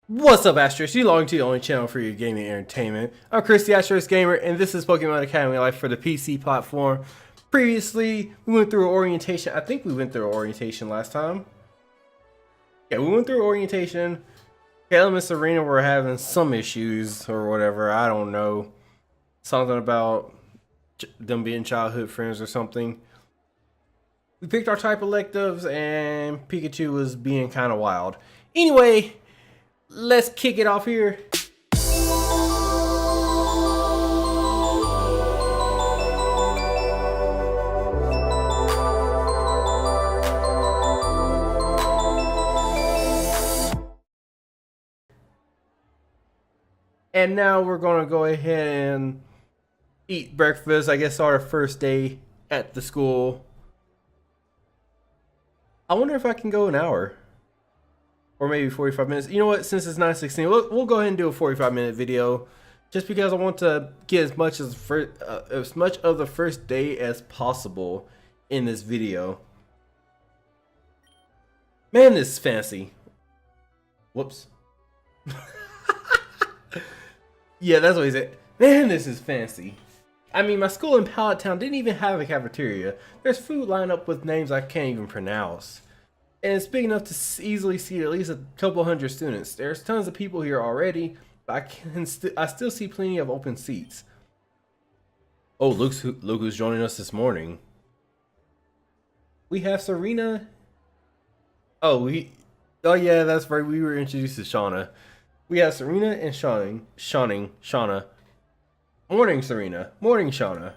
What's up, Asterisk? You belong to the only channel for your gaming entertainment. I'm Chris, the AsteriskGamer, and this is Pokemon Academy Life for the PC platform. Previously, we went through orientation. I think we went through orientation last time. Yeah, we went through orientation. Caleb and Serena were having some issues or whatever. I don't know. Something about them being childhood friends or something. We picked our type electives, and Pikachu was being kind of wild. Anyway, let's kick it off here. And now we're going to go ahead and eat breakfast. I guess our first day at the school. I wonder if I can go an hour. Or maybe 45 minutes. You know what? Since it's 9:16, we'll go ahead and do a 45-minute video, just because I want to get as much of the first day as possible in this video. Man, this is fancy. Whoops. Yeah, that's what he said. Man, this is fancy. I mean, my school in Pallet Town didn't even have a cafeteria. There's food lined up with names I can't even pronounce. And it's big enough to easily seat at least a couple hundred students. There's tons of people here already, but I still see plenty of open seats. Oh, look who's joining us this morning. We have Serena. Oh yeah, that's right. We were introduced to Shauna. We have Serena and Shauna. Morning, Serena. Morning, Shauna.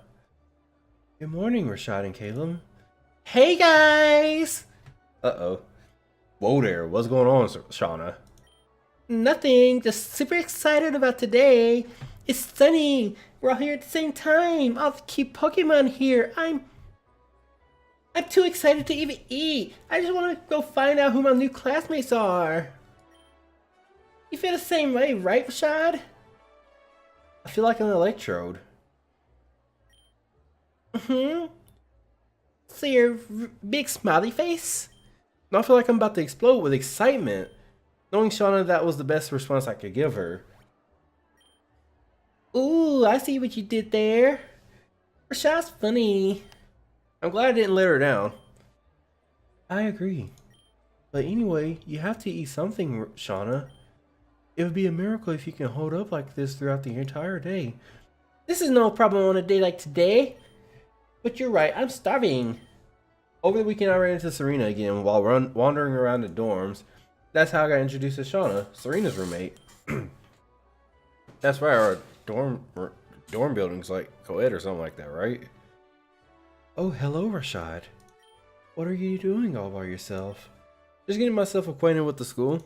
Good morning, Rashad and Caleb. Hey, guys! Uh-oh. Whoa there. What's going on, Shauna? Nothing. Just super excited about today. It's sunny. We're all here at the same time. All the cute Pokemon here. I'm too excited to even eat. I just want to go find out who my new classmates are. You feel the same way, right, Rashad? I feel like an electrode. So your big smiley face? I feel like I'm about to explode with excitement. Knowing Shauna, that was the best response I could give her. Ooh, I see what you did there. Rashad's funny. I'm glad I didn't let her down. I agree. But anyway, you have to eat something, Shauna. It would be a miracle if you can hold up like this throughout the entire day. This is no problem on a day like today. But you're right, I'm starving. Over the weekend, I ran into Serena again while wandering around the dorms. That's how I got introduced to Shauna, Serena's roommate. That's right, our dorm building's like co-ed or something like that, right? Oh, hello, Rashad. What are you doing all by yourself? Just getting myself acquainted with the school.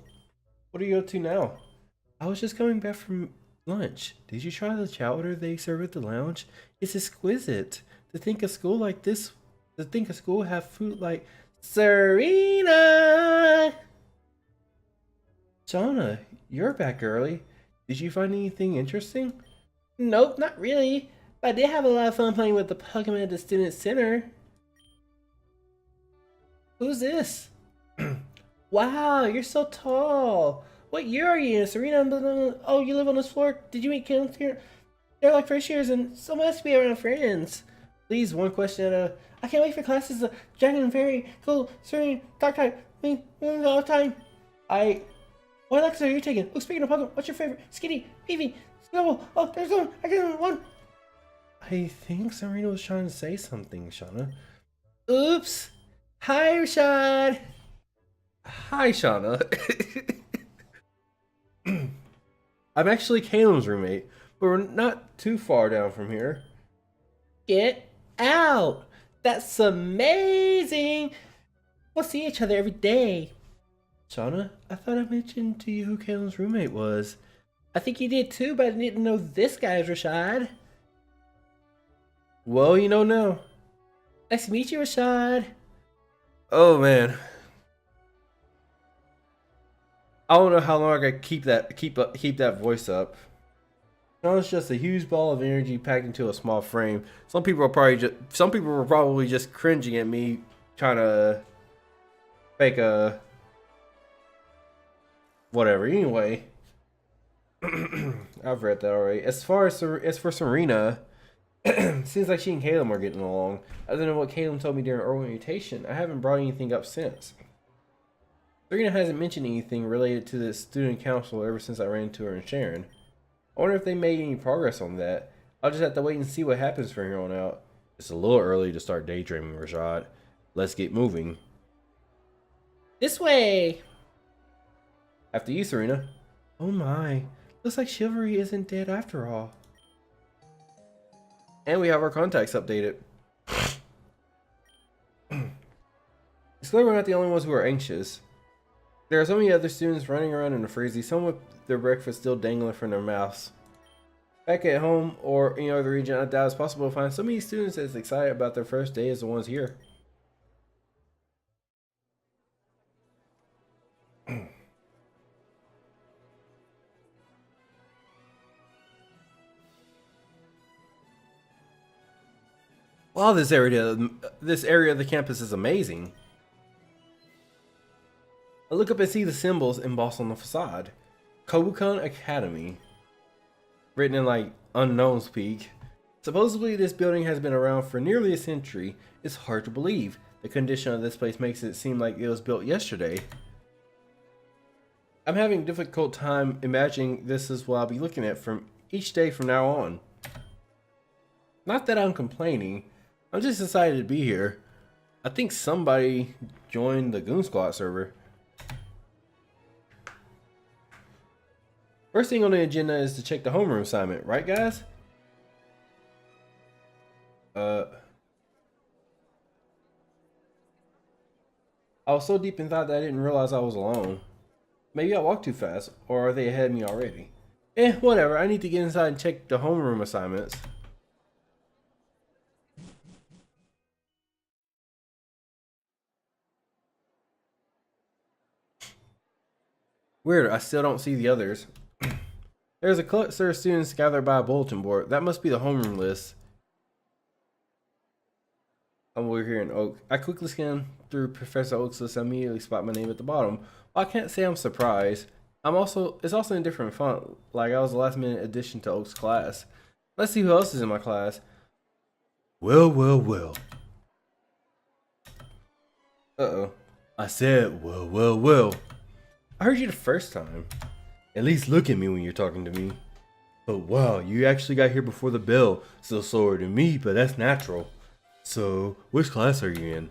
What are you up to now? I was just coming back from lunch. Did you try the chowder they serve at the lounge? It's exquisite. To think a school like this, to think a school have food like Serena. Shauna, you're back early. Did you find anything interesting? Nope, not really. But I did have a lot of fun playing with the Pokemon at the Student Center. Who's this? Wow, you're so tall. What year are you in, Serena? Oh, you live on this floor? Did you meet kids here? They're like first years and so must be around friends. Please, one question at a... I can't wait for classes. Dragon, Fairy, Cool, Serene, Dark type. All the time. What electives are you taking? Oh, speaking of Pokemon, what's your favorite? Skitty, Eevee, Snowball. Oh, there's one. I got one. I think Serena was trying to say something, Shauna. Oops. Hi, Rashad. Hi, Shauna. I'm actually Caleb's roommate, but we're not too far down from here. Get out! That's amazing! We'll see each other every day. Shauna, I thought I mentioned to you who Caleb's roommate was. I think you did too, but I didn't know this guy's Rashad. Well, you know now. Nice to meet you, Rashad. Oh man. I don't know how long I can keep that voice up. No, it's just a huge ball of energy packed into a small frame. Some people were probably just cringing at me trying to fake a whatever. Anyway, I've read that already. As for Serena, seems like she and Caleb are getting along. Other than what Caleb told me during orientation, I haven't brought anything up since. Serena hasn't mentioned anything related to the student council ever since I ran into her and Sharon. I wonder if they made any progress on that. I'll just have to wait and see what happens from here on out. It's a little early to start daydreaming, Rashad. Let's get moving. This way! After you, Serena. Oh my. Looks like chivalry isn't dead after all. And we have our contacts updated. It's clear we're not the only ones who are anxious. There are so many other students running around in a frenzy, some with their breakfast still dangling from their mouths. Back at home or any other region, I doubt it's possible to find so many students as excited about their first day as the ones here. Wow, this area of the campus is amazing. I look up and see the symbols embossed on the facade. Kobukan Academy. Written in like unknown speak. Supposedly this building has been around for nearly a century. It's hard to believe. The condition of this place makes it seem like it was built yesterday. I'm having a difficult time imagining this is what I'll be looking at from each day from now on. Not that I'm complaining. I'm just excited to be here. I think somebody joined the Goon Squad server. First thing on the agenda is to check the homeroom assignment, right guys? I was so deep in thought that I didn't realize I was alone. Maybe I walked too fast, or are they ahead of me already? Whatever, I need to get inside and check the homeroom assignments. Weird, I still don't see the others. There's a cluster of students gathered by a bulletin board. That must be the homeroom list. I'm over here in Oak. I quickly scan through Professor Oak's list and immediately spot my name at the bottom. Well, I can't say I'm surprised. It's also in different font, like I was a last minute addition to Oak's class. Let's see who else is in my class. Well, well, well. Uh-oh. I said, well, well, well. I heard you the first time. At least look at me when you're talking to me. But wow, you actually got here before the bell. Still slower than me, but that's natural. So, which class are you in?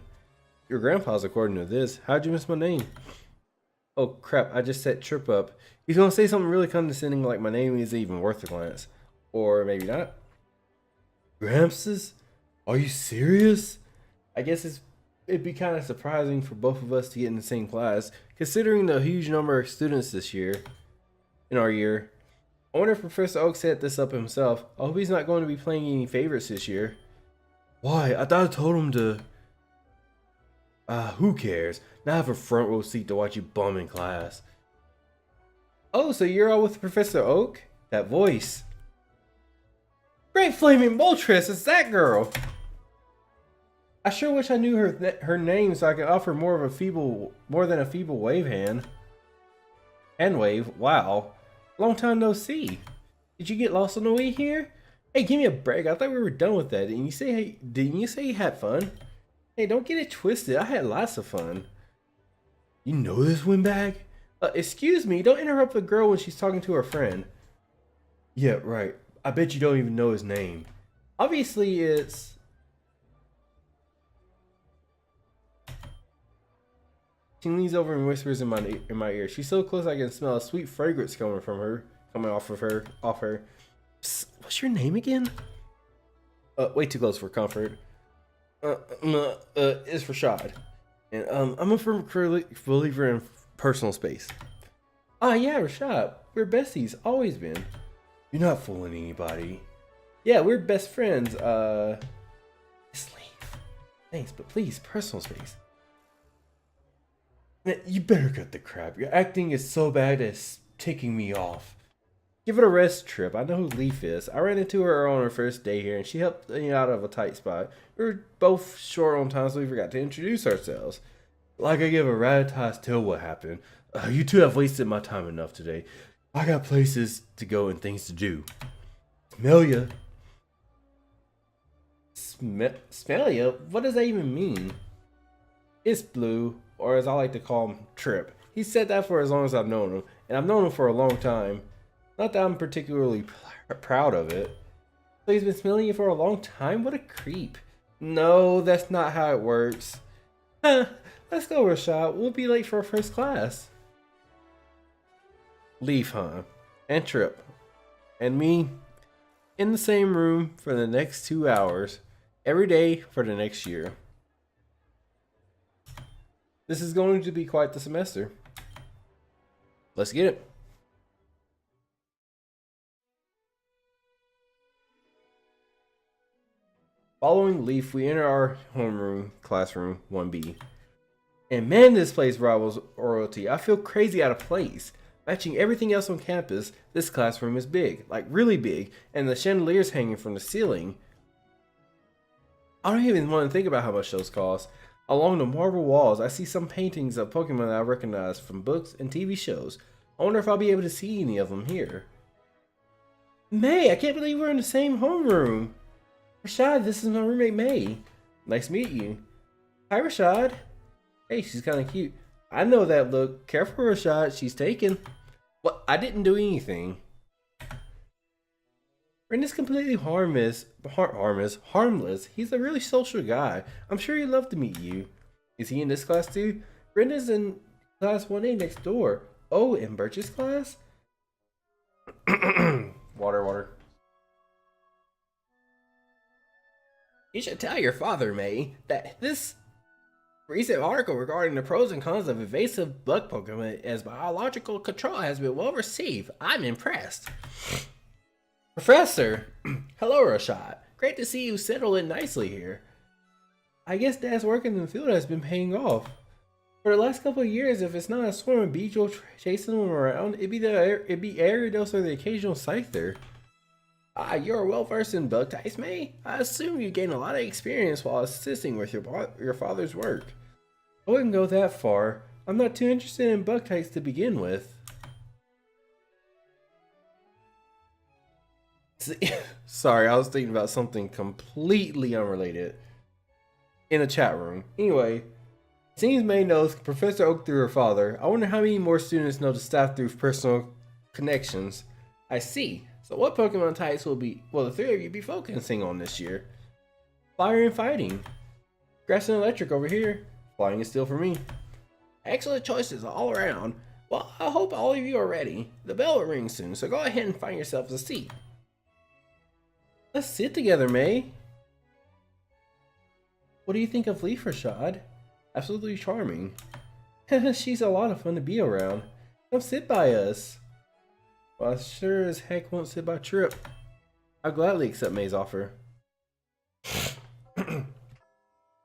Your grandpa's according to this. How'd you miss my name? Oh crap, I just set Trip up. He's gonna say something really condescending like my name isn't even worth a glance. Or maybe not. Gramps? Are you serious? I guess it'd be kind of surprising for both of us to get in the same class, considering the huge number of students this year. In our year. I wonder if Professor Oak set this up himself. I hope he's not going to be playing any favorites this year. Why? I thought I told him to... who cares? Now I have a front row seat to watch you bum in class. Oh, so you're all with Professor Oak? That voice. Great flaming Moltres, it's that girl! I sure wish I knew her name so I could offer more than a feeble wave hand. Hand wave? Wow. Long time no see. Did you get lost on the way here? Hey, give me a break. I thought we were done with that. Didn't you say you had fun? Hey, don't get it twisted. I had lots of fun. You know this windbag? Excuse me, don't interrupt the girl when she's talking to her friend. Yeah, right. I bet you don't even know his name. Obviously, it's... She leans over and whispers in my ear. She's so close I can smell a sweet fragrance coming off her. Psst, what's your name again? Way too close for comfort. It's Rashad. And I'm a firm believer in personal space. Ah, yeah, Rashad. We're besties, always been. You're not fooling anybody. Yeah, we're best friends. Just leave. Thanks, but please, personal space. Man, you better cut the crap. Your acting is so bad it's ticking me off. Give it a rest, Trip. I know who Leaf is. I ran into her on her first day here, and she helped me out of a tight spot. We were both short on time, so we forgot to introduce ourselves. Like I give a rat's tail what happened. You two have wasted my time enough today. I got places to go and things to do. Smell ya. Smell ya? What does that even mean? It's Blue, or as I like to call him, Trip. He said that for as long as I've known him, and I've known him for a long time. Not that I'm particularly proud of it. So he's been smelling you for a long time? What a creep. No, that's not how it works. Let's go, Rashad. We'll be late for our first class. Leaf, huh? And Trip. And me in the same room for the next 2 hours. Every day for the next year. This is going to be quite the semester. Let's get it. Following Leaf, we enter our homeroom classroom 1B. And man, this place rivals royalty. I feel crazy out of place. Matching everything else on campus, this classroom is big, like really big, and the chandeliers hanging from the ceiling. I don't even want to think about how much those cost. Along the marble walls, I see some paintings of Pokemon that I recognize from books and TV shows. I wonder if I'll be able to see any of them here. May, I can't believe we're in the same homeroom. Rashad, this is my roommate May. Nice to meet you. Hi, Rashad. Hey, she's kind of cute. I know that look. Careful, Rashad. She's taken. What? I didn't do anything. Brendan's completely harmless. He's a really social guy. I'm sure he'd love to meet you. Is he in this class too? Brendan's in class 1A next door. Oh, in Birch's class? Water. You should tell your father, May, that this recent article regarding the pros and cons of evasive bug Pokemon as biological control has been well received. I'm impressed. Professor! Hello, Rashad. Great to see you settle in nicely here. I guess Dad's work in the field has been paying off. For the last couple of years, if it's not a swarm of Beetle chasing them around, it'd be Ariados or the occasional Scyther. Ah, you're well versed in bug types, May. I assume you gained a lot of experience while assisting with your father's work. I wouldn't go that far. I'm not too interested in bug types to begin with. Sorry, I was thinking about something completely unrelated in a chat room. Anyway, seems May knows Professor Oak through her father. I wonder how many more students know the staff through personal connections. I see. So what Pokemon types will the three of you be focusing on this year? Fire and fighting. Grass and electric over here. Flying is still for me. Excellent choices all around. Well, I hope all of you are ready. The bell will ring soon, so go ahead and find yourselves a seat. Let's sit together, May. What do you think of Leaf, Rashad? Absolutely charming. She's a lot of fun to be around. Come sit by us. Well, I sure as heck won't sit by Trip. I'll gladly accept May's offer.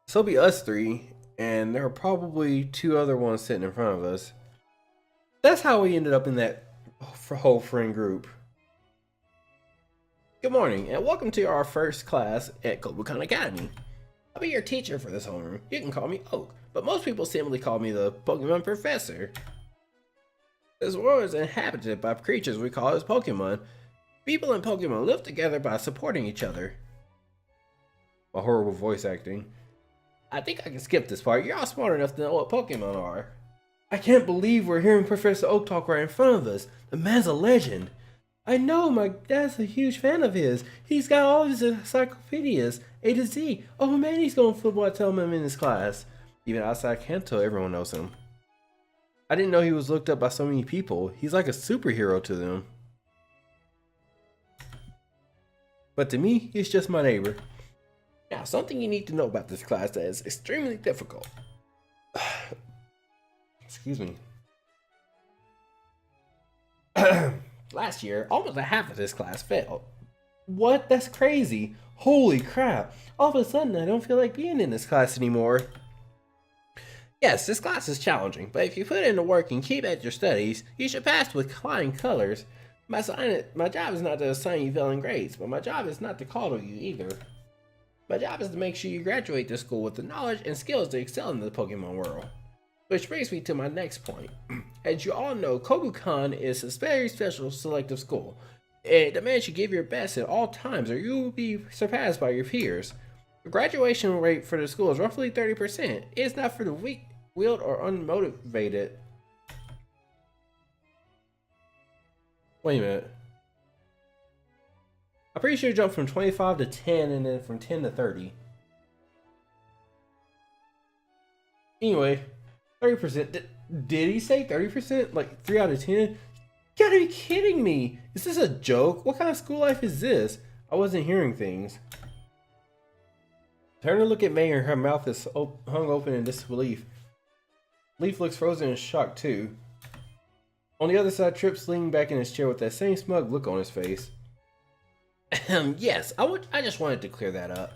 So be us three, and there are probably two other ones sitting in front of us. That's how we ended up in that whole friend group. Good morning, and welcome to our first class at Kobukan Academy. I'll be your teacher for this homeroom. You can call me Oak, but most people simply call me the Pokemon Professor. This world is inhabited by creatures we call as Pokemon. People and Pokemon live together by supporting each other. A horrible voice acting. I think I can skip this part. You're all smart enough to know what Pokemon are. I can't believe we're hearing Professor Oak talk right in front of us. The man's a legend. I know, my dad's a huge fan of his. He's got all his encyclopedias, A to Z. Oh man, he's going football. I tell him I'm in his class. Even outside Kanto, everyone knows him. I didn't know he was looked up by so many people. He's like a superhero to them. But to me, he's just my neighbor. Now, something you need to know about this class that is extremely difficult. Excuse me. Last year, almost a half of this class failed. What? That's crazy. Holy crap. All of a sudden, I don't feel like being in this class anymore. Yes, this class is challenging, but if you put in the work and keep at your studies, you should pass with flying colors. My job is not to assign you failing grades, but my job is not to coddle you either. My job is to make sure you graduate this school with the knowledge and skills to excel in the Pokemon world. Which brings me to my next point. As you all know, Kobukan is a very special selective school. It demands you give your best at all times or you will be surpassed by your peers. The graduation rate for the school is roughly 30%. It is not for the weak-willed or unmotivated. Wait a minute. I'm pretty sure it jumped from 25 to 10 and then from 10 to 30. Anyway, 30%. Did he say 30%? Like 3 out of 10? You gotta be kidding me. Is this a joke? What kind of school life is this? I wasn't hearing things. Turn to look at May and her mouth is hung open in disbelief. Leaf looks frozen in shock too. On the other side, Tripp's leaning back in his chair with that same smug look on his face. Yes, I just wanted to clear that up.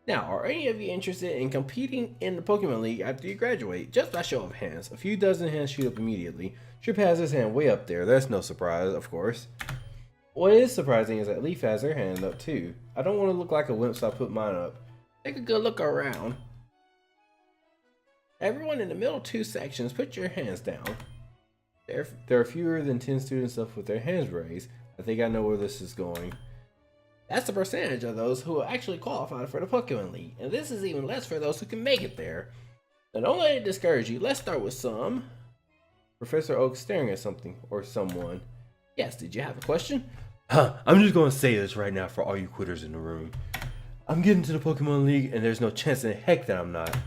Now, are any of you interested in competing in the Pokemon League after you graduate? Just by show of hands. A few dozen hands shoot up immediately. Tripp has his hand way up there. That's no surprise, of course. What is surprising is that Leaf has her hand up too. I don't want to look like a wimp, so I put mine up. Take a good look around. Everyone in the middle 2 sections, put your hands down. There are fewer than 10 students left with their hands raised. I think I know where this is going. That's the percentage of those who will actually qualify for the Pokemon League, and this is even less for those who can make it there. Now don't let it discourage you. Let's start with some. Professor Oak staring at something or someone. Yes, did you have a question? I'm just going to say this right now for all you quitters in the room. I'm getting to the Pokemon League and there's no chance in heck that I'm not.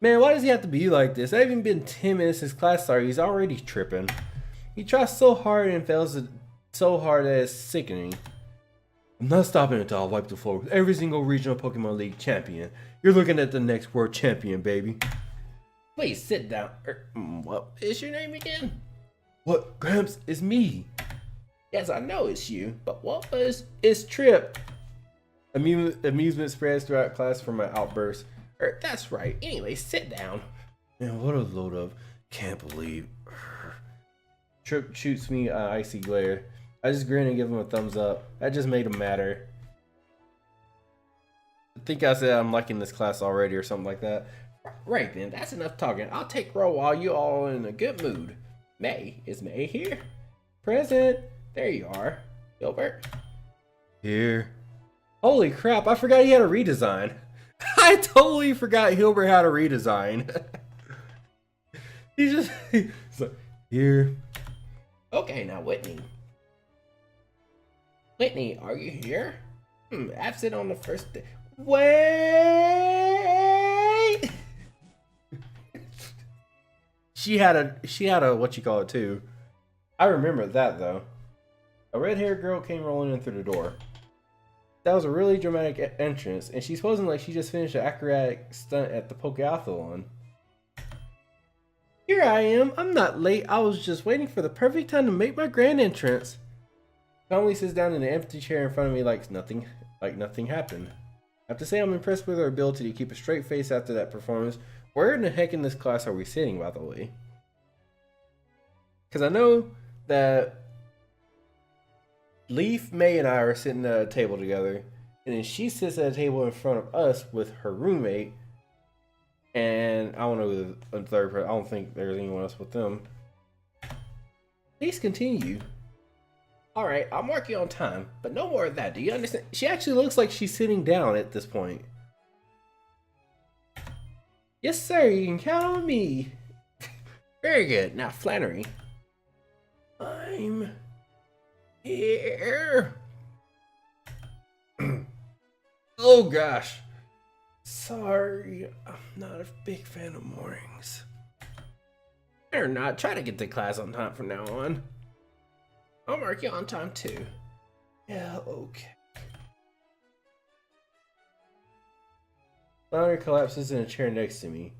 Man, why does he have to be like this? I haven't been 10 minutes since class started. He's already tripping. He tries so hard and fails so hard that it's sickening. I'm not stopping until I wipe the floor with every single regional Pokemon League champion. You're looking at the next world champion, baby. Please sit down. What is your name again? What, Gramps? It's me. Yes, I know it's you, but what was... It's Tripp. Amusement spreads throughout class from my outburst. That's right. Anyway, sit down. Man, what a load of... Can't believe... Tripp shoots me an icy glare. I just grin and give him a thumbs up. That just made him madder. I think I said I'm liking this class already or something like that. Right then, that's enough talking. I'll take roll while you all in a good mood. May, is May here? Present. There you are. Gilbert. Here. Holy crap, I forgot he had a redesign. I totally forgot Hilbert had a redesign. He's like, here. Okay, now Whitney. Whitney, are you here? Absent on the first day. Wait! She had a what you call it too. I remember that though. A red-haired girl came rolling in through the door. That was a really dramatic entrance, and she's posing like she just finished an acrobatic stunt at the Pokeathlon. Here I am. I'm not late. I was just waiting for the perfect time to make my grand entrance. Calmly sits down in an empty chair in front of me like nothing happened. I have to say I'm impressed with her ability to keep a straight face after that performance. Where in the heck in this class are we sitting, by the way? Because I know that Leaf, May, and I are sitting at a table together, and then she sits at a table in front of us with her roommate, and I don't know who the third person. I don't think there's anyone else with them. Please continue. All right, I'll mark you on time, but no more of that. Do you understand? She actually looks like she's sitting down at this point. Yes, sir. You can count on me. Very good. Now, Flannery. I'm here. Oh gosh. Sorry, I'm not a big fan of mornings. Better not. Try to get to class on time from now on. I'll mark you on time too. Yeah, okay. Flounder collapses in a chair next to me.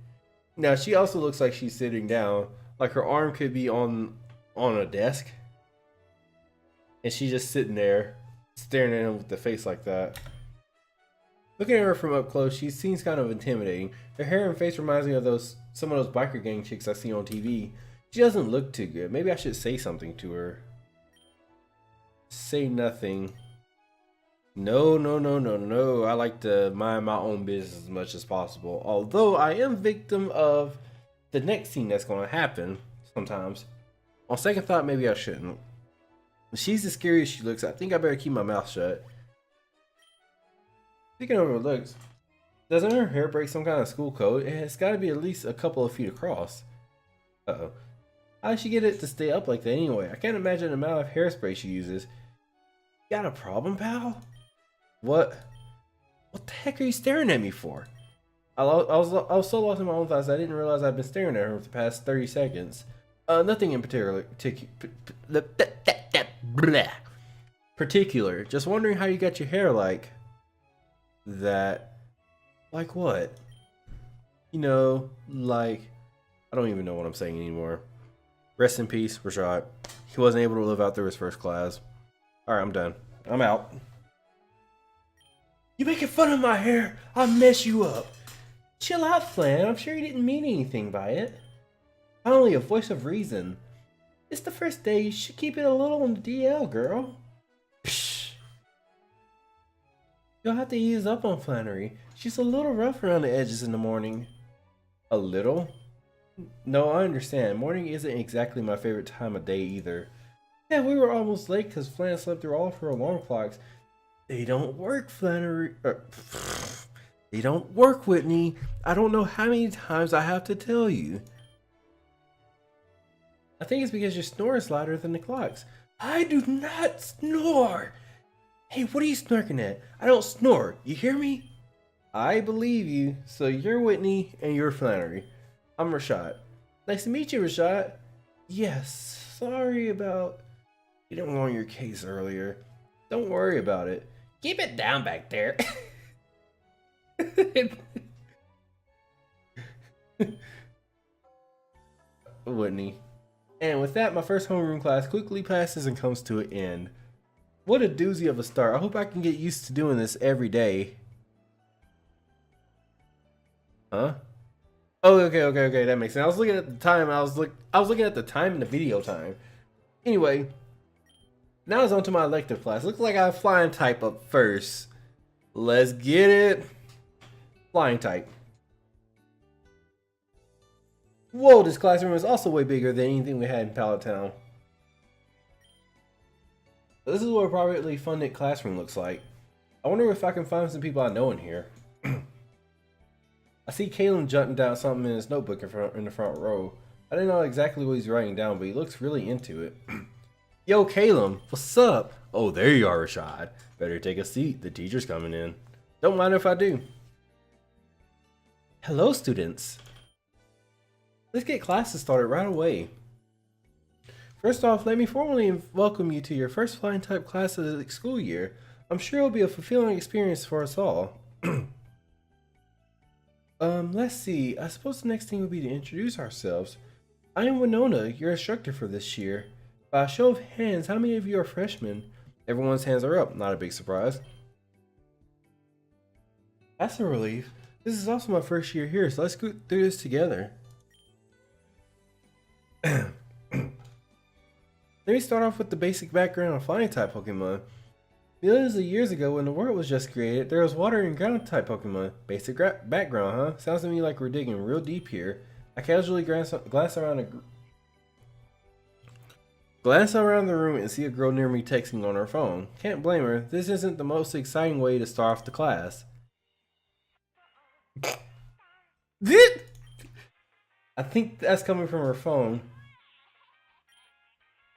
Now she also looks like she's sitting down, like her arm could be on a desk. And she's just sitting there, staring at him with the face like that. Looking at her from up close, she seems kind of intimidating. Her hair and face reminds me of some of those biker gang chicks I see on TV. She doesn't look too good. Maybe I should say something to her. Say nothing. No. I like to mind my own business as much as possible. Although I am victim of the next scene that's going to happen sometimes. On second thought, maybe I shouldn't. If she's as scary as she looks, I think I better keep my mouth shut. Speaking of her looks, doesn't her hair break some kind of school code? It's got to be at least a couple of feet across. Uh-oh. How did she get it to stay up like that anyway? I can't imagine the amount of hairspray she uses. You got a problem, pal? What? What the heck are you staring at me for? I was so lost in my own thoughts I didn't realize I'd been staring at her for the past 30 seconds. Nothing in particular. Just wondering how you got your hair like that. Like what? You know, like, I don't even know what I'm saying anymore. Rest in peace, Rashad. He wasn't able to live out through his first class. Alright, I'm done. I'm out. You making fun of my hair? I'll mess you up. Chill out, Flan. I'm sure you didn't mean anything by it. Finally, a voice of reason. It's the first day. You should keep it a little on the DL, girl. Psh. You'll have to ease up on Flannery. She's a little rough around the edges in the morning. A little? No, I understand. Morning isn't exactly my favorite time of day either. Yeah, we were almost late because Flan slept through all of her alarm clocks. They don't work, Flannery. They don't work, Whitney. I don't know how many times I have to tell you. I think it's because your snore is louder than the clocks. I do not snore. Hey, what are you snorking at? I don't snore. You hear me? I believe you. So you're Whitney and you're Flannery. I'm Rashad. Nice to meet you, Rashad. Yes, sorry about getting on your case earlier. Don't worry about it. Keep it down back there. Whitney. And with that, my first homeroom class quickly passes and comes to an end. What a doozy of a start. I hope I can get used to doing this every day. Huh? Oh, okay, that makes sense. I was looking at the time. I was looking at the time in the video time. Anyway, now it's on to my elective class. Looks like I have flying type up first. Let's get it. Flying type. Whoa, this classroom is also way bigger than anything we had in Pallet Town. This is what a privately funded classroom looks like. I wonder if I can find some people I know in here. I see Kalen jotting down something in his notebook in the front row. I don't know exactly what he's writing down, but he looks really into it. Yo, Caleb, what's up? Oh, there you are, Rashad. Better take a seat. The teacher's coming in. Don't mind if I do. Hello, students. Let's get classes started right away. First off, let me formally welcome you to your first flying type class of the school year. I'm sure it'll be a fulfilling experience for us all. Let's see. I suppose the next thing would be to introduce ourselves. I am Winona, your instructor for this year. By a show of hands, how many of you are freshmen? Everyone's hands are up, not a big surprise. That's a relief. This is also my first year here, so let's go through this together. Let me start off with the basic background on flying type Pokemon. Millions of years ago, when the world was just created, there was water and ground type Pokemon. Basic background, huh? Sounds to me like we're digging real deep here. I casually glance around the room and see a girl near me texting on her phone. Can't blame her. This isn't the most exciting way to start off the class. I think that's coming from her phone.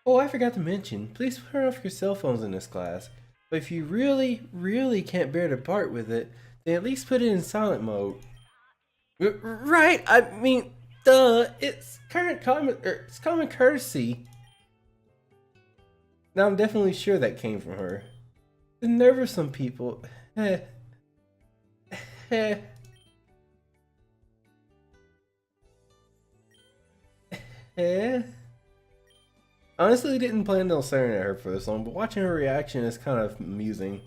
Oh, I forgot to mention, please turn off your cell phones in this class. But if you really can't bear to part with it, then at least put it in silent mode. Right, I mean, duh, it's common courtesy. Now I'm definitely sure that came from her. The nerve of some people. Honestly, didn't plan on staring at her for this long, but watching her reaction is kind of amusing.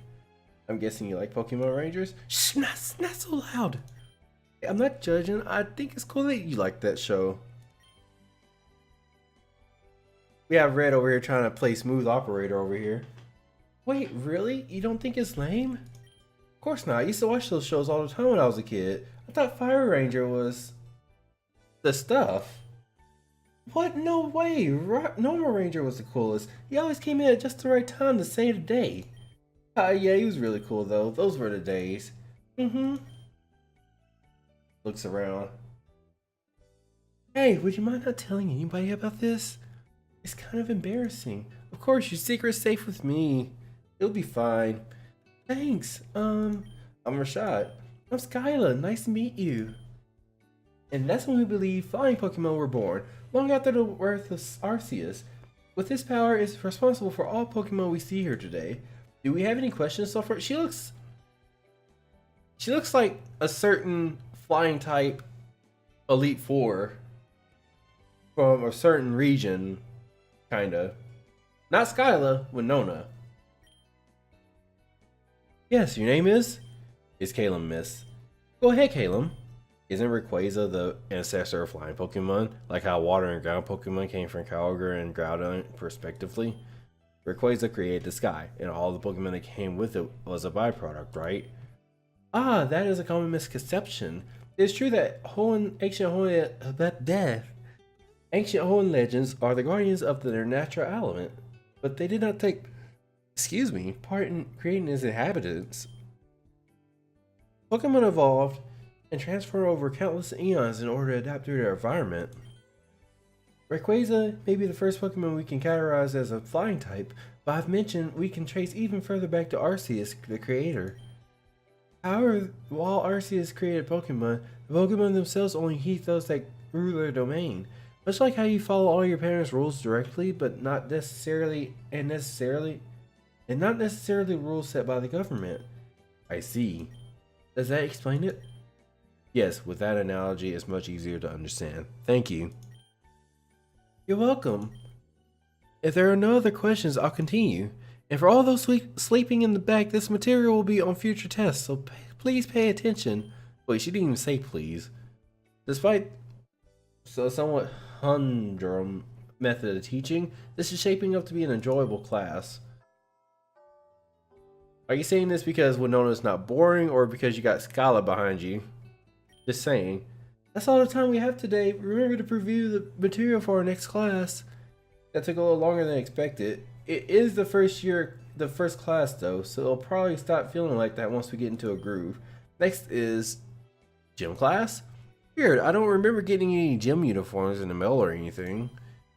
I'm guessing you like Pokemon Rangers? Shh, not so loud. I'm not judging. I think it's cool that you like that show. We have Red over here trying to play smooth operator over here. Wait, really? You don't think it's lame? Of course not. I used to watch those shows all the time when I was a kid. I thought Fire Ranger was... The stuff? What? No way! Normal Ranger was the coolest. He always came in at just the right time to save the day. Yeah, he was really cool though. Those were the days. Mm-hmm. Looks around. Hey, would you mind not telling anybody about this? It's kind of embarrassing. Of course, your secret's safe with me. It'll be fine. Thanks. I'm Rashad. I'm Skyla. Nice to meet you. And that's when we believe flying Pokemon were born, long after the birth of Arceus. With his power, is responsible for all Pokemon we see here today. Do we have any questions so far? She looks like a certain flying type Elite Four from a certain region, kinda. Not Skyla, Winona. Yes, your name is? Is Calum, miss. Go ahead, Calum. Isn't Rayquaza the ancestor of flying Pokemon? Like how water and ground Pokemon came from Kyogre and Groudon, respectively? Rayquaza created the sky, and all the Pokemon that came with it was a byproduct, right? Ah, that is a common misconception. It's true that ancient Hoenn legends are the guardians of their natural element, but they did not take, part in creating its inhabitants. Pokemon evolved and transformed over countless eons in order to adapt to their environment. Rayquaza may be the first Pokemon we can categorize as a flying type, but I've mentioned we can trace even further back to Arceus, the creator. However, while Arceus created Pokemon, the Pokemon themselves only heed those that rule their domain. Much like how you follow all your parents' rules directly, but not necessarily rules set by the government. I see. Does that explain it? Yes, with that analogy, it's much easier to understand. Thank you. You're welcome. If there are no other questions, I'll continue. And for all those sleeping in the back, this material will be on future tests, so please pay attention. Wait, she didn't even say please. Despite the somewhat humdrum method of teaching, this is shaping up to be an enjoyable class. Are you saying this because Winona's not boring, or because you got Skyla behind you? Just saying. That's all the time we have today. Remember to review the material for our next class. That took a little longer than expected. It is the first class though, so it'll probably stop feeling like that once we get into a groove. Next is gym class? Weird, I don't remember getting any gym uniforms in the mail or anything.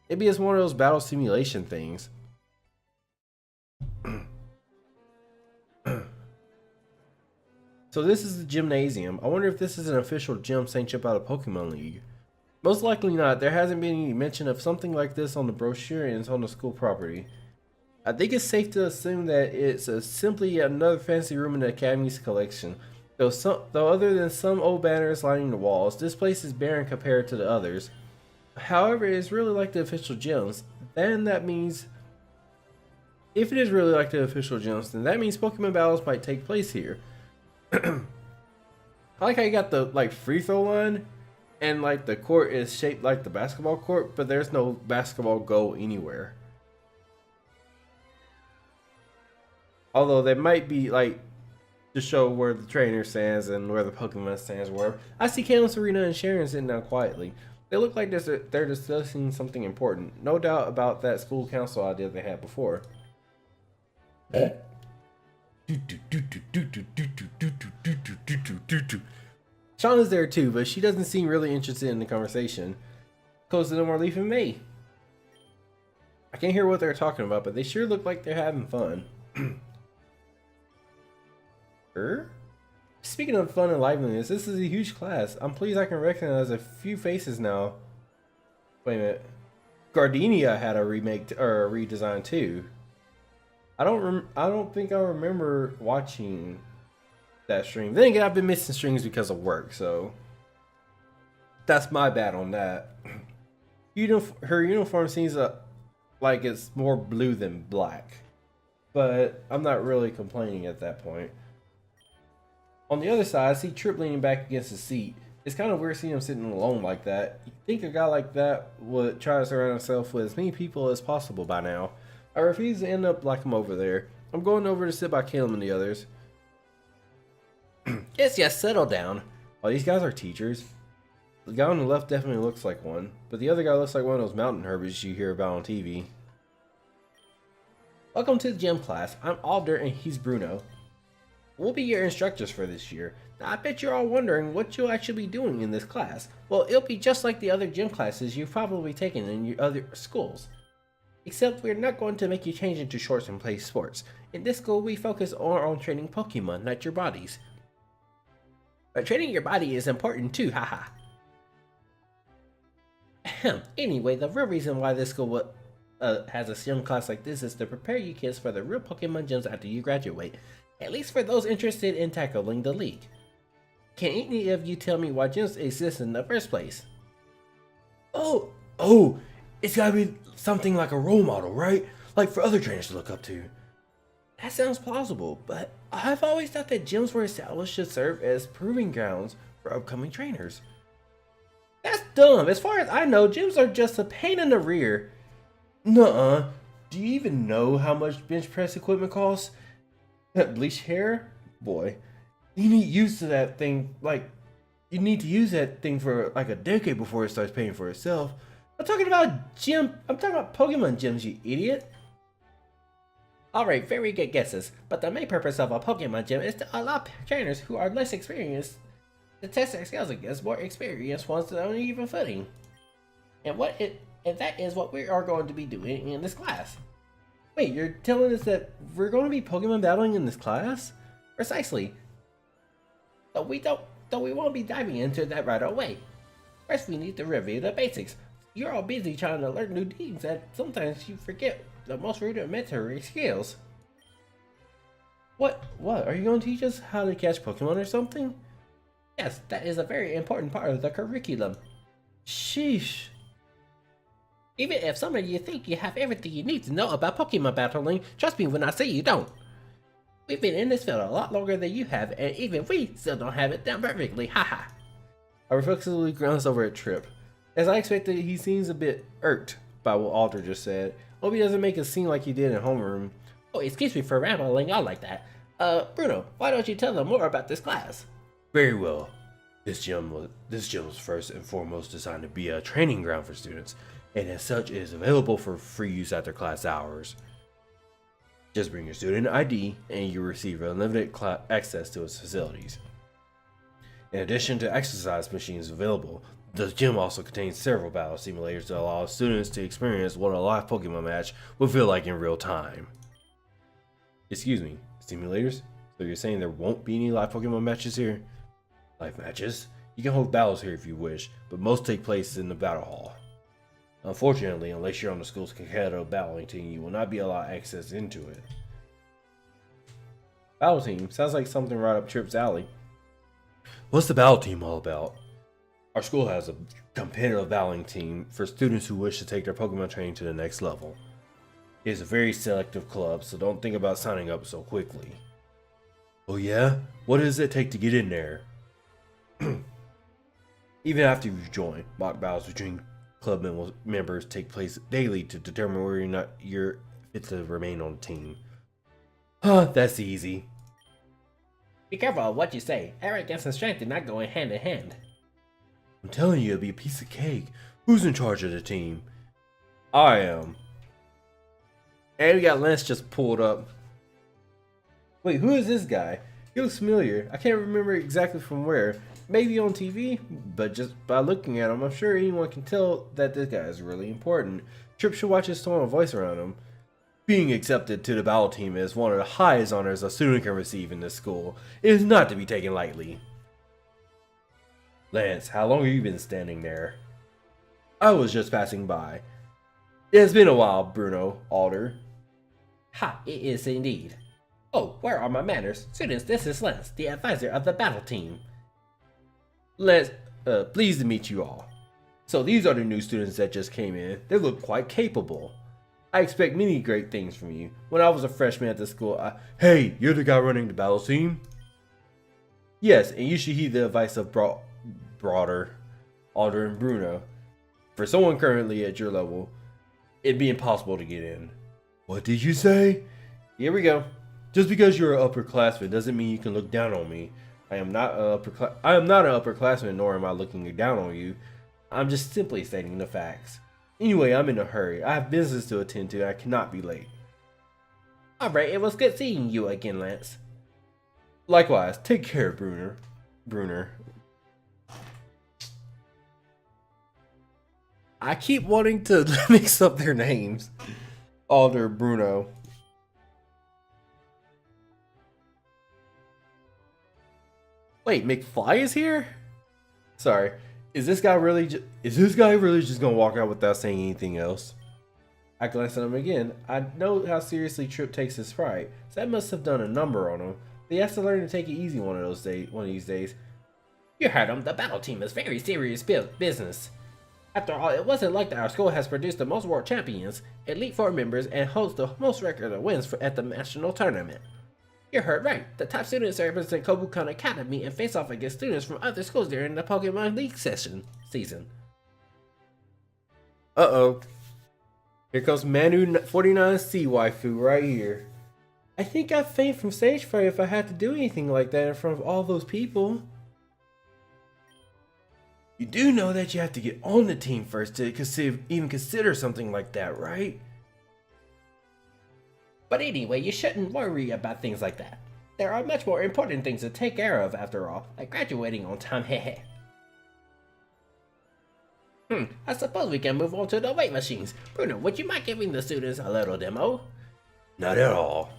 Maybe it's one of those battle simulation things. So this is the gymnasium. I wonder if this is an official gym sanctioned by the Pokemon League. Most likely not. There hasn't been any mention of something like this on the brochure, and it's on the school property. I think it's safe to assume that it's simply another fancy room in the Academy's collection. Though other than some old banners lining the walls, this place is barren compared to the others. However, it's really like the official gyms. Then that means, if it is really like the official gyms, then that means Pokemon battles might take place here. I like how you got the free throw line, and like the court is shaped like the basketball court, but there's no basketball goal anywhere. Although there might be like to show where the trainer stands and where the Pokemon stands, wherever. I see Caleb, Serena, and Sharon sitting down quietly. They look like they're discussing something important. No doubt about that school council idea they had before. Shauna's there too, but she doesn't seem really interested in the conversation. Close to them are leaving me. I can't hear what they're talking about, but they sure look like they're having fun. Speaking of fun and liveliness, this is a huge class. I'm pleased I can recognize a few faces now. Wait a minute. Gardenia had a remake or a redesign too. I don't think I remember watching that stream. Then again, I've been missing streams because of work, so that's my bad on that. Her uniform seems like it's more blue than black, but I'm not really complaining at that point. On the other side, I see Trip leaning back against the seat. It's kind of weird seeing him sitting alone like that. You'd think a guy like that would try to surround himself with as many people as possible by now. I refuse to end up like him over there. I'm going over to sit by Caleb and the others. Yes, settle down. Oh, these guys are teachers. The guy on the left definitely looks like one, but the other guy looks like one of those mountain hermits you hear about on TV. Welcome to the gym class. I'm Alder and he's Bruno. We'll be your instructors for this year. Now, I bet you're all wondering what you'll actually be doing in this class. Well, it'll be just like the other gym classes you've probably taken in your other schools. Except we're not going to make you change into shorts and play sports. In this school, we focus on training Pokemon, not your bodies. But training your body is important too, haha. Anyway, the real reason why this school has a gym class like this is to prepare you kids for the real Pokemon gyms after you graduate. At least for those interested in tackling the league. Can any of you tell me why gyms exist in the first place? Oh, it's gotta be something like a role model, right? Like for other trainers to look up to. That sounds plausible, but I've always thought that gyms were established to serve as proving grounds for upcoming trainers. That's dumb. As far as I know, gyms are just a pain in the rear. Nuh-uh. Do you even know how much bench press equipment costs? Bleach hair? Boy. You need used to that thing, you need to use that thing for like a decade before it starts paying for itself. I'm talking about Pokemon gyms, you idiot. Alright, very good guesses, but the main purpose of a Pokemon gym is to allow trainers who are less experienced to test their skills against more experienced ones on an even footing. And that is what we are going to be doing in this class. Wait, you're telling us that we're going to be Pokemon battling in this class? Precisely. But we won't be diving into that right away. First, we need to review the basics. You're all busy trying to learn new things that sometimes you forget the most rudimentary skills. What? Are you going to teach us how to catch Pokemon or something? Yes, that is a very important part of the curriculum. Sheesh. Even if some of you think you have everything you need to know about Pokemon battling, trust me when I say you don't. We've been in this field a lot longer than you have, and even we still don't have it down perfectly, haha. I reflexively glanced over at Trip. As I expected, he seems a bit irked by what Alder just said. Hope he doesn't make it seem like he did in Homeroom. Oh, excuse me for rambling on like that. Bruno, why don't you tell them more about this class? Very well. This gym was first and foremost designed to be a training ground for students, and as such is available for free use after class hours. Just bring your student ID and you receive unlimited access to its facilities. In addition to exercise machines available, the gym also contains several battle simulators that allow students to experience what a live Pokemon match would feel like in real time. Excuse me, simulators? So you're saying there won't be any live Pokemon matches here? Live matches? You can hold battles here if you wish, but most take place in the battle hall. Unfortunately, unless you're on the school's competitive battling team, you will not be allowed access into it. Battle team? Sounds like something right up Trip's alley. What's the battle team all about? Our school has a competitive battling team for students who wish to take their Pokemon training to the next level. It is a very selective club, so don't think about signing up so quickly. Oh yeah? What does it take to get in there? Even after you join, mock battles between club members take place daily to determine whether or not you're fit to remain on the team. Huh, that's easy. Be careful of what you say. Arrogance and strength do not go hand in hand. I'm telling you, it'll be a piece of cake. Who's in charge of the team? I am. And we got Lance just pulled up. Wait, who is this guy? He looks familiar. I can't remember exactly from where. Maybe on TV, but just by looking at him, I'm sure anyone can tell that this guy is really important. Trip should watch his tone of voice around him. Being accepted to the battle team is one of the highest honors a student can receive in this school. It is not to be taken lightly. Lance, how long have you been standing there? I was just passing by. It has been a while, Bruno, Alder. Ha, it is indeed. Oh, where are my manners? Students, this is Lance, the advisor of the battle team. Lance, pleased to meet you all. So these are the new students that just came in. They look quite capable. I expect many great things from you. When I was a freshman at the school, Hey, you're the guy running the battle team? Yes, and you should heed the advice of Broader, Alder, and Bruno. For someone currently at your level, it'd be impossible to get in. What did you say? Here we go. Just because you're an upperclassman doesn't mean you can look down on me. I am not an upperclassman, nor am I looking down on you. I'm just simply stating the facts. Anyway, I'm in a hurry. I have business to attend to. I cannot be late. Alright, it was good seeing you again, Lance. Likewise, take care, Bruner. I keep wanting to mix up their names. Alder, Bruno. Wait, McFly is here? Sorry. Is this guy really just gonna walk out without saying anything else? I glanced at him again. I know how seriously Trip takes his fright, so that must have done a number on him. But he has to learn to take it easy one of these days. You heard him. The battle team is very serious business. After all, it wasn't like that our school has produced the most world champions, Elite Four members, and holds the most record of wins at the national tournament. You heard right. The top students represent Kobukan Academy and face off against students from other schools during the Pokemon League season. Uh-oh. Here comes Manu 49C waifu right here. I think I'd faint from stage fright if I had to do anything like that in front of all those people. You do know that you have to get on the team first to even consider something like that, right? But anyway, you shouldn't worry about things like that. There are much more important things to take care of after all, like graduating on time, hehe. I suppose we can move on to the weight machines. Bruno, would you mind giving the students a little demo? Not at all.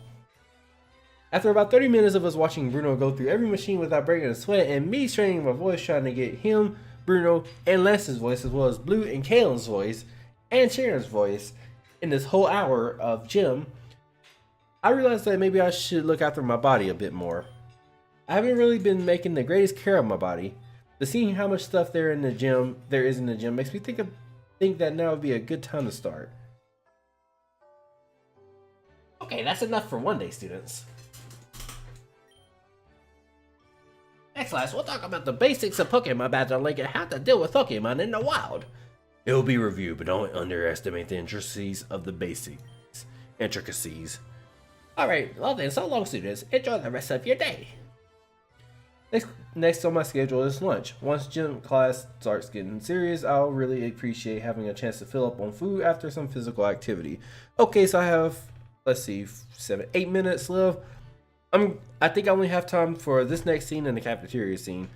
After about 30 minutes of us watching Bruno go through every machine without breaking a sweat, and me straining my voice trying to get him, Bruno, and Lance's voice, as well as Blue and Kaylin's voice, and Sharon's voice, in this whole hour of gym, I realized that maybe I should look after my body a bit more. I haven't really been making the greatest care of my body, but seeing how much stuff there is in the gym makes me think that now would be a good time to start. Okay, that's enough for one day, students. Next class, we'll talk about the basics of Pokemon battling and how to deal with Pokemon in the wild. It will be reviewed, but don't underestimate the intricacies of the basics. Alright, well then, so long students, enjoy the rest of your day. Next on my schedule is lunch. Once gym class starts getting serious, I'll really appreciate having a chance to fill up on food after some physical activity. Okay, so I have, let's see, 8 minutes left. I think I only have time for this next scene and the cafeteria scene.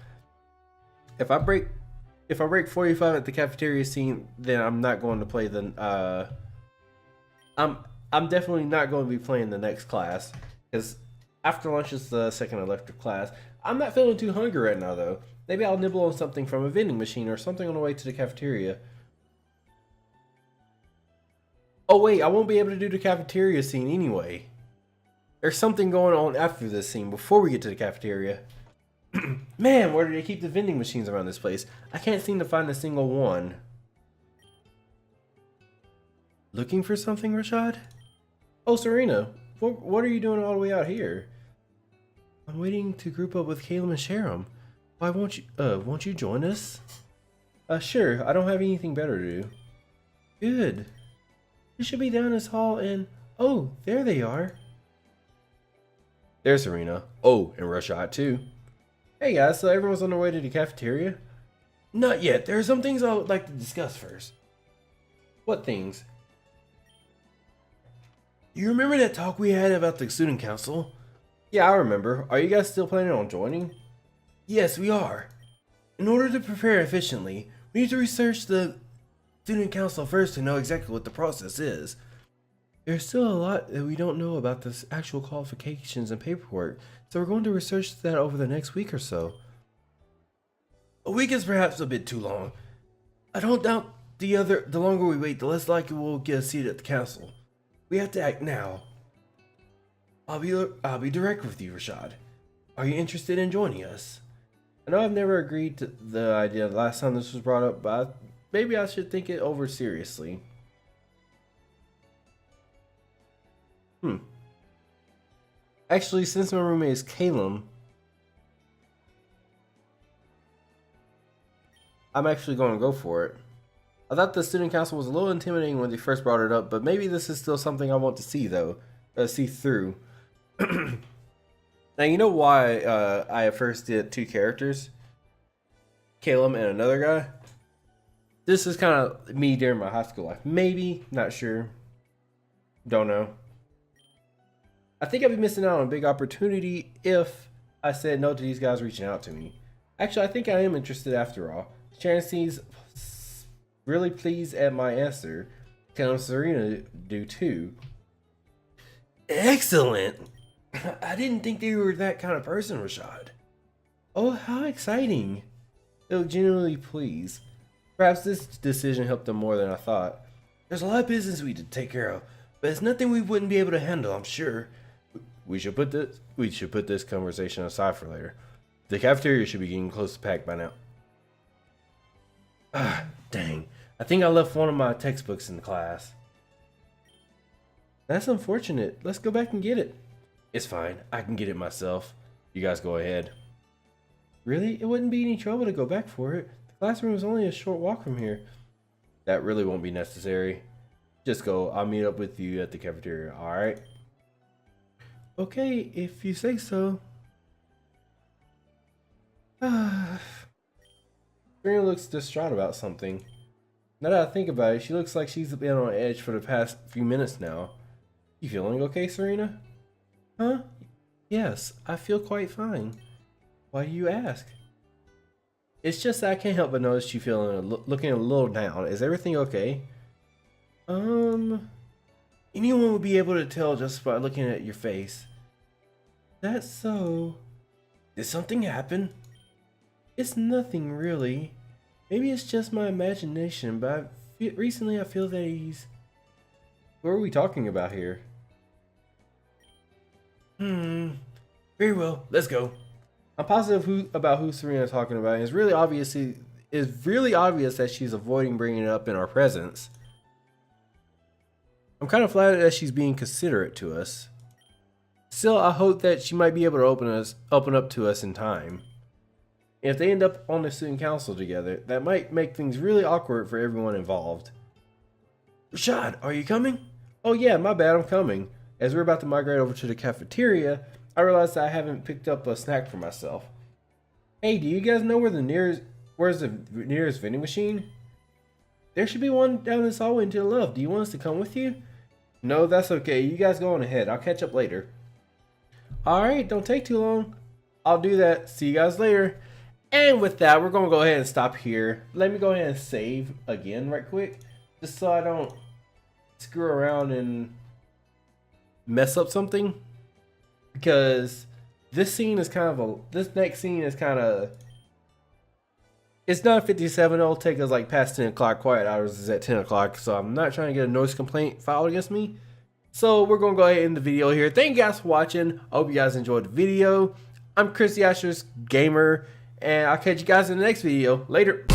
If I break 45 at the cafeteria scene, then I'm not going to play the I'm definitely not going to be playing the next class, because after lunch is the second elective class. I'm not feeling too hungry right now though. Maybe I'll nibble on something from a vending machine or something on the way to the cafeteria. Oh wait, I won't be able to do the cafeteria scene anyway. There's something going on after this scene before we get to the cafeteria. Man, where do they keep the vending machines around this place? I can't seem to find a single one. Looking for something, Rashad? Oh, Serena, what are you doing all the way out here? I'm waiting to group up with Caleb and Sharon. Why won't you join us? Sure, I don't have anything better to do. Good. You should be down this hall and... Oh, there they are. There's Serena. Oh, and Rashad too. Hey guys, so everyone's on their way to the cafeteria? Not yet. There are some things I would like to discuss first. What things? You remember that talk we had about the student council? Yeah, I remember. Are you guys still planning on joining? Yes, we are. In order to prepare efficiently, we need to research the student council first to know exactly what the process is. There's still a lot that we don't know about the actual qualifications and paperwork, so we're going to research that over the next week or so. A week is perhaps a bit too long. I don't doubt the longer we wait, the less likely we'll get a seat at the council. We have to act now. I'll be direct with you, Rashad. Are you interested in joining us? I know I've never agreed to the idea the last time this was brought up, but maybe I should think it over seriously. Actually, since my roommate is Caleb, I'm actually going to go for it. I thought the student council was a little intimidating when they first brought it up, but maybe this is still something I want to see though, see through. Now Now you know why I at first did 2 characters, Caleb and another guy. This is kind of me during my high school life. Maybe, not sure, don't know. I think I'd be missing out on a big opportunity if I said no to these guys reaching out to me. Actually, I think I am interested after all. Sharon seems really pleased at my answer. Kind of Serena do too. Excellent! I didn't think you were that kind of person, Rashad. Oh, how exciting! They look genuinely pleased. Perhaps this decision helped them more than I thought. There's a lot of business we need to take care of, but it's nothing we wouldn't be able to handle, I'm sure. We should put this conversation aside for later. The cafeteria should be getting close to packed by now. Ah, dang. I think I left one of my textbooks in the class. That's unfortunate. Let's go back and get it. It's fine. I can get it myself. You guys go ahead. Really? It wouldn't be any trouble to go back for it. The classroom is only a short walk from here. That really won't be necessary. Just go. I'll meet up with you at the cafeteria, alright? Okay, if you say so. Serena looks distraught about something. Now that I think about it, she looks like she's been on edge for the past few minutes now. You feeling okay, Serena? Huh? Yes, I feel quite fine. Why do you ask? It's just that I can't help but notice you feeling looking a little down. Is everything okay? Anyone would be able to tell just by looking at your face. That's so. Did something happen? It's nothing really. Maybe it's just my imagination, but recently I feel that he's... What are we talking about here? Very well, let's go. I'm positive about who Serena's talking about. It's really obvious that she's avoiding bringing it up in our presence. I'm kind of flattered that she's being considerate to us. Still, I hope that she might be able to open up to us in time. If they end up on the student council together, that might make things really awkward for everyone involved. Rashad, are you coming? Oh yeah, my bad, I'm coming. As we're about to migrate over to the cafeteria, I realized that I haven't picked up a snack for myself. Hey, do you guys know where's the nearest vending machine? There should be one down this hallway to the left. Do you want us to come with you? No, that's okay. You guys go on ahead. I'll catch up later. Alright, don't take too long. I'll do that. See you guys later. And with that, we're going to go ahead and stop here. Let me go ahead and save again right quick. Just so I don't screw around and mess up something. Because this scene is this next scene is kind of... It's not 57, it'll take us like past 10 o'clock. Quiet hours is at 10 o'clock. So I'm not trying to get a noise complaint filed against me. So we're going to go ahead and end the video here. Thank you guys for watching. I hope you guys enjoyed the video. I'm AsteriskGamer. And I'll catch you guys in the next video. Later.